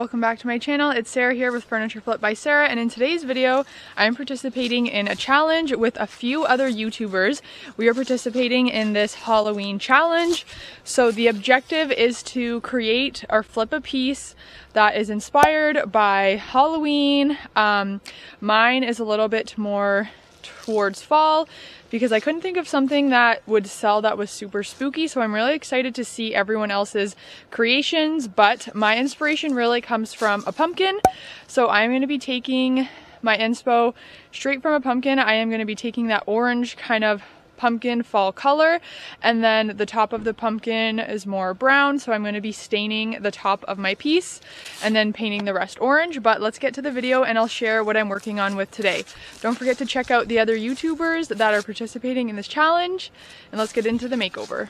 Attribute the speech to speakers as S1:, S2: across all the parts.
S1: Welcome back to my channel. It's Sarah here with FurnitureFlipBySarah, and in today's video I am participating in a challenge with a few other YouTubers. We are participating in this Halloween challenge. So the objective is to create or flip a piece that is inspired by Halloween. Mine is a little bit more towards fall because I couldn't think of something that would sell that was super spooky, so I'm really excited to see everyone else's creations, but my inspiration really comes from a pumpkin. So I'm going to be taking my inspo straight from a pumpkin. I am going to be taking that orange kind of pumpkin fall color, and then the top of the pumpkin is more brown, so I'm going to be staining the top of my piece and then painting the rest orange. But let's get to the video and I'll share what I'm working on with today. Don't forget to check out the other YouTubers that are participating in this challenge, and let's get into the makeover.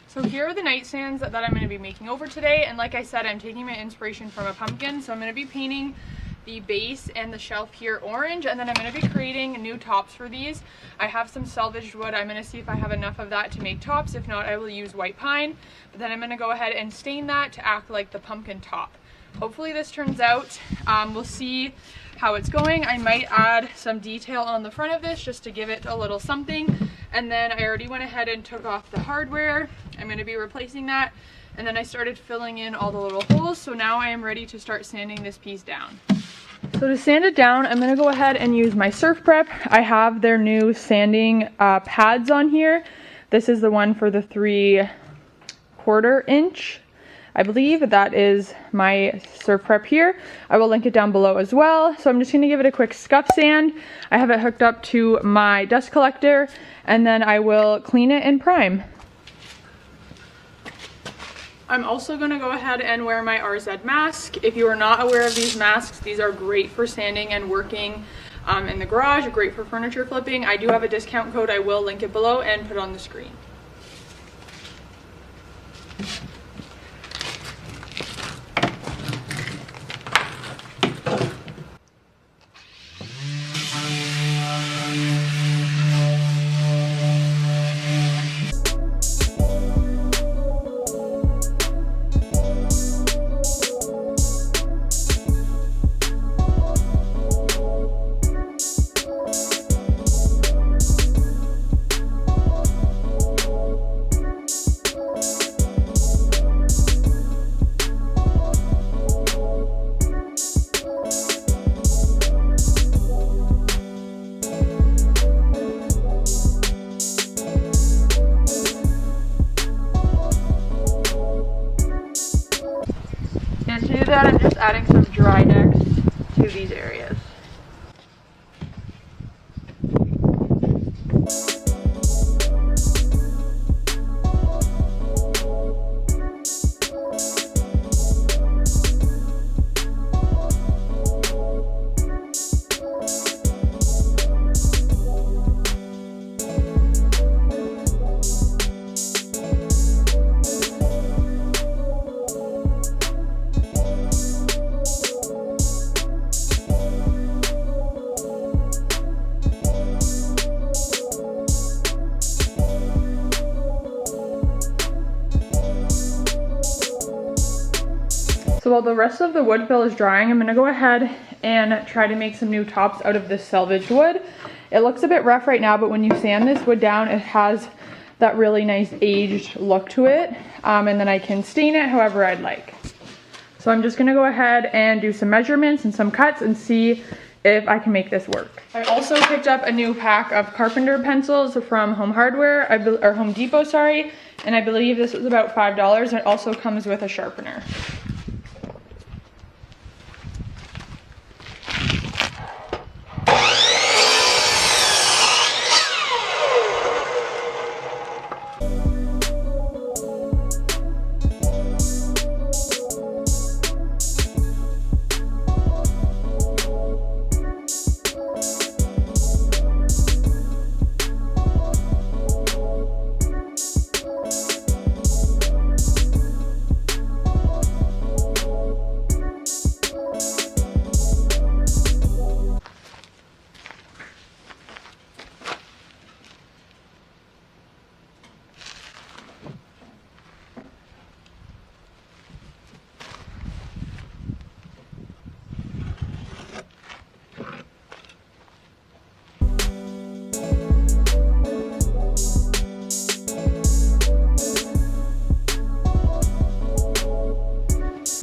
S1: So here are the nightstands that I'm going to be making over today, and like I said, I'm taking my inspiration from a pumpkin, so I'm going to be painting the base and the shelf here orange, and then I'm going to be creating new tops for these. I have some salvaged wood. I'm going to see if I have enough of that to make tops. If not, I will use white pine, but then I'm going to go ahead and stain that to act like the pumpkin top. Hopefully this turns out. We'll see how it's going. I might add some detail on the front of this just to give it a little something. And then I already went ahead and took off the hardware. I'm going to be replacing that. And then I started filling in all the little holes. So now I am ready to start sanding this piece down. So to sand it down, I'm going to go ahead and use my Surf Prep. I have their new sanding pads on here. This is the one for the 3/4 inch. I believe that is my Surf Prep here. I will link it down below as well. So I'm just gonna give it a quick scuff sand. I have it hooked up to my dust collector, and then I will clean it and prime. I'm also gonna go ahead and wear my RZ mask. If you are not aware of these masks, these are great for sanding and working in the garage, great for furniture flipping. I do have a discount code. I will link it below and put it on the screen. And to do that, I'm just adding some dry decks to these areas. So while the rest of the wood fill is drying, I'm going to go ahead and try to make some new tops out of this salvaged wood. It looks a bit rough right now, but when you sand this wood down, it has that really nice aged look to it. And then I can stain it however I'd like. So I'm just going to go ahead and do some measurements and some cuts and see if I can make this work. I also picked up a new pack of carpenter pencils from Home Depot, sorry, and I believe this was about $5. It also comes with a sharpener.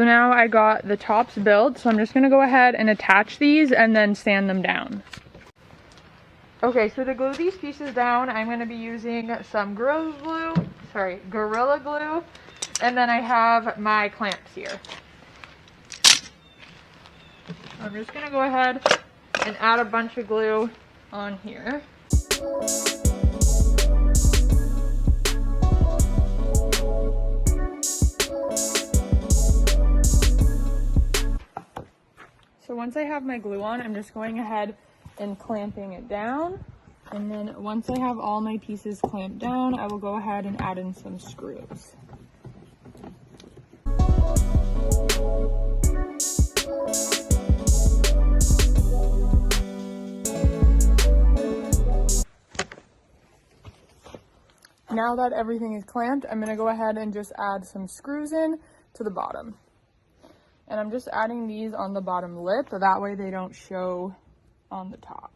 S1: So now I got the tops built, so I'm just gonna go ahead and attach these and then sand them down. Okay, so to glue these pieces down, I'm gonna be using some Gorilla Glue, and then I have my clamps here. I'm just gonna go ahead and add a bunch of glue on here. So once I have my glue on, I'm just going ahead and clamping it down. And then once I have all my pieces clamped down, I will go ahead and add in some screws. Now that everything is clamped, I'm going to go ahead and just add some screws in to the bottom. And I'm just adding these on the bottom lip, so that way they don't show on the top.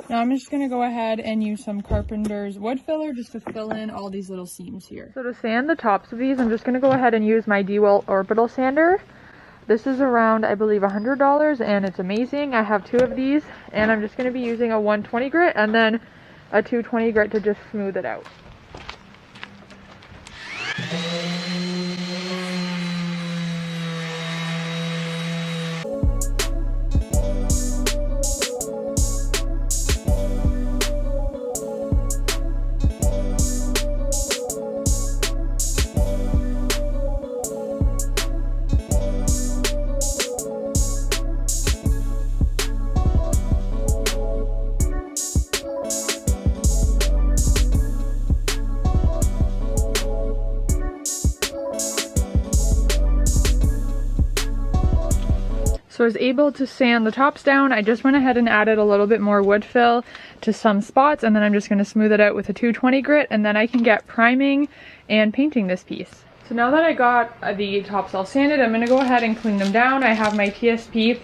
S1: Now I'm just going to go ahead and use some Carpenter's wood filler just to fill in all these little seams here. So to sand the tops of these, I'm just going to go ahead and use my DeWalt orbital sander. This is around, I believe, $100, and it's amazing. I have 2 of these, and I'm just going to be using a 120 grit and then a 220 grit to just smooth it out. So I was able to sand the tops down. I just went ahead and added a little bit more wood fill to some spots, and then I'm just going to smooth it out with a 220 grit, and then I can get priming and painting this piece. So now that I got the tops all sanded, I'm going to go ahead and clean them down. I have my TSP,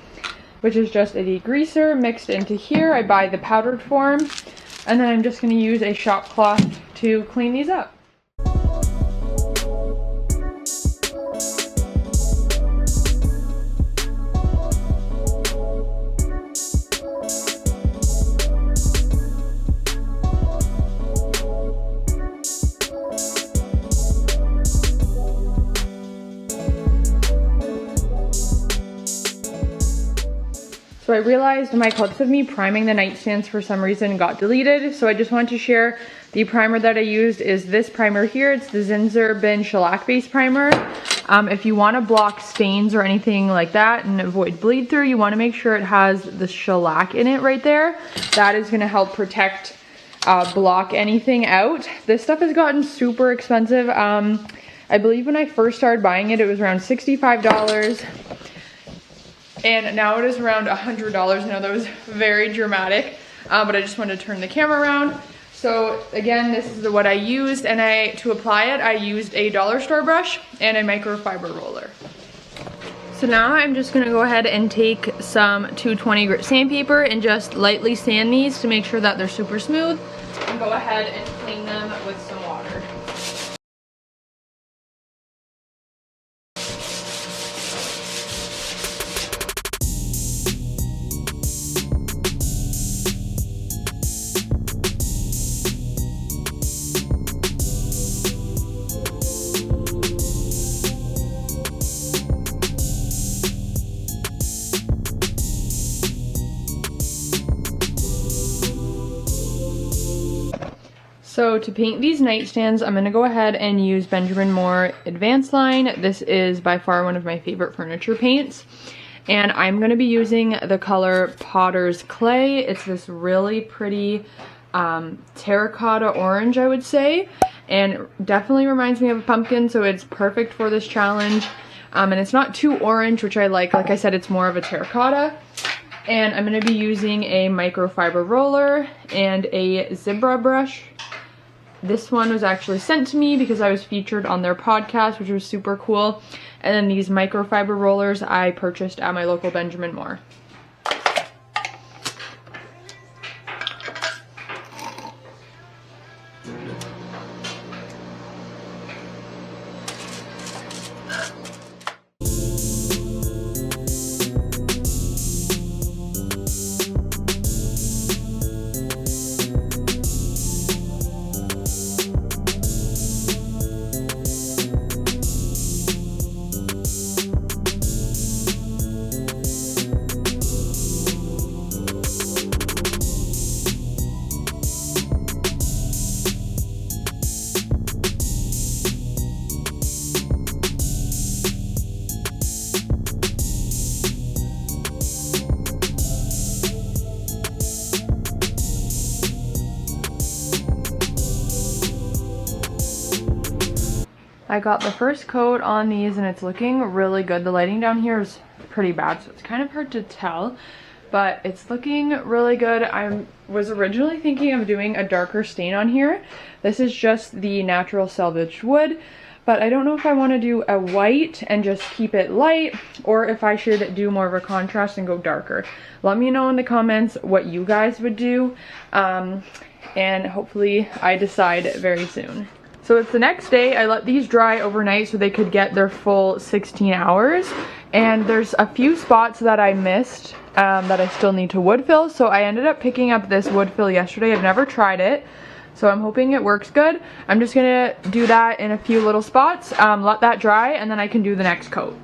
S1: which is just a degreaser mixed into here. I buy the powdered form, and then I'm just going to use a shop cloth to clean these up. So I realized my clips of me priming the nightstands for some reason got deleted, so I just wanted to share the primer that I used is this primer here. It's the Zinsser Bin Shellac Base Primer. If you want to block stains or anything like that and avoid bleed through, you want to make sure it has the shellac in it right there. That is going to help protect, block anything out. This stuff has gotten super expensive. I believe when I first started buying it, it was around $65. And now it is around $100. I know that was very dramatic, but I just wanted to turn the camera around. So again, this is what I used, and to apply it, I used a dollar store brush and a microfiber roller. So now I'm just gonna go ahead and take some 220 grit sandpaper and just lightly sand these to make sure that they're super smooth, and go ahead and clean them with some water. So to paint these nightstands, I'm going to go ahead and use Benjamin Moore Advanced Line. This is by far one of my favorite furniture paints. And I'm going to be using the color Potter's Clay. It's this really pretty terracotta orange, I would say. And definitely reminds me of a pumpkin, so it's perfect for this challenge. And it's not too orange, which I like. Like I said, it's more of a terracotta. And I'm going to be using a microfiber roller and a zebra brush. This one was actually sent to me because I was featured on their podcast, which was super cool. And then these microfiber rollers I purchased at my local Benjamin Moore. I got the first coat on these and it's looking really good. The lighting down here is pretty bad, so it's kind of hard to tell, but it's looking really good. I was originally thinking of doing a darker stain on here. This is just the natural salvaged wood, but I don't know if I want to do a white and just keep it light, or if I should do more of a contrast and go darker. Let me know in the comments what you guys would do, and hopefully I decide very soon. So it's the next day. I let these dry overnight so they could get their full 16 hours. And there's a few spots that I missed that I still need to wood fill. So I ended up picking up this wood fill yesterday. I've never tried it, so I'm hoping it works good. I'm just gonna do that in a few little spots, let that dry, and then I can do the next coat.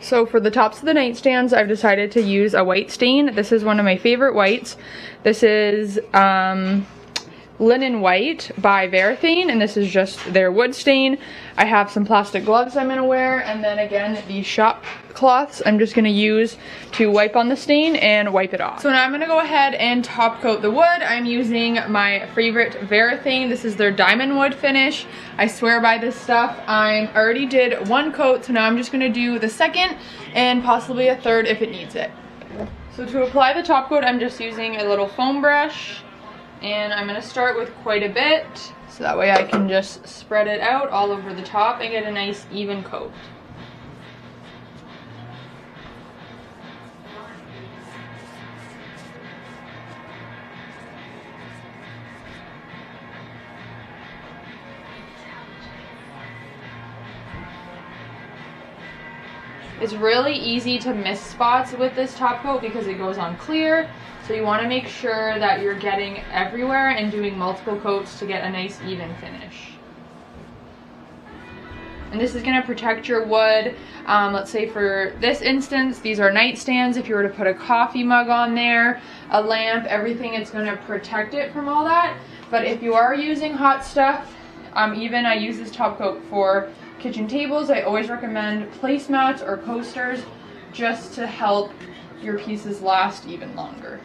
S1: So for the tops of the nightstands, I've decided to use a white stain. This is one of my favorite whites. This is Linen White by Varathane, and this is just their wood stain. I have some plastic gloves I'm gonna wear, and then again, these shop cloths I'm just gonna use to wipe on the stain and wipe it off. So now I'm gonna go ahead and top coat the wood. I'm using my favorite Varathane. This is their diamond wood finish. I swear by this stuff. I already did one coat, so now I'm just gonna do the second and possibly a third if it needs it. So to apply the top coat, I'm just using a little foam brush, and I'm gonna start with quite a bit, so that way I can just spread it out all over the top and get a nice even coat. It's really easy to miss spots with this top coat because it goes on clear. So you want to make sure that you're getting everywhere and doing multiple coats to get a nice even finish. And this is going to protect your wood. Let's say for this instance, these are nightstands. If you were to put a coffee mug on there, a lamp, everything, it's going to protect it from all that. But if you are using hot stuff, even I use this top coat for kitchen tables. I always recommend placemats or coasters just to help your pieces last even longer.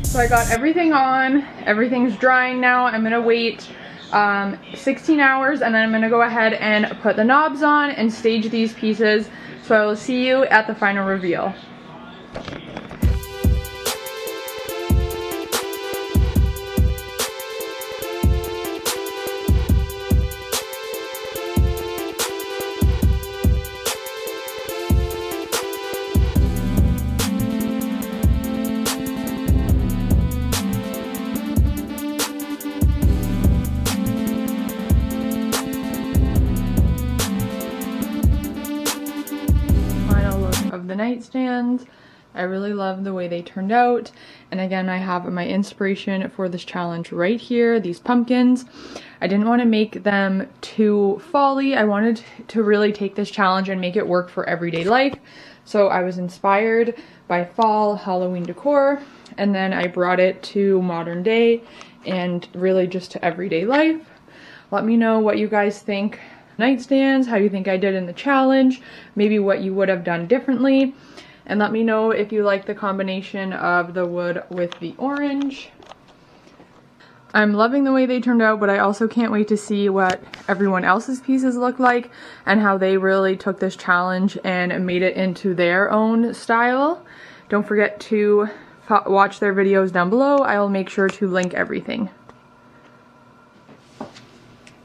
S1: So I got everything on, everything's drying now. I'm gonna wait 16 hours and then I'm gonna go ahead and put the knobs on and stage these pieces. So I will see you at the final reveal. The nightstands. I really love the way they turned out, and again I have my inspiration for this challenge right here, these pumpkins. I didn't want to make them too fall-y. I wanted to really take this challenge and make it work for everyday life, so I was inspired by fall Halloween decor, and then I brought it to modern day and really just to everyday life. Let me know what you guys think nightstands, how you think I did in the challenge, maybe what you would have done differently, and let me know if you like the combination of the wood with the orange. I'm loving the way they turned out, but I also can't wait to see what everyone else's pieces look like and how they really took this challenge and made it into their own style. Don't forget to watch their videos down below. I will make sure to link everything.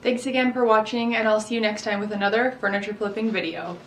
S1: Thanks again for watching, and I'll see you next time with another furniture flipping video.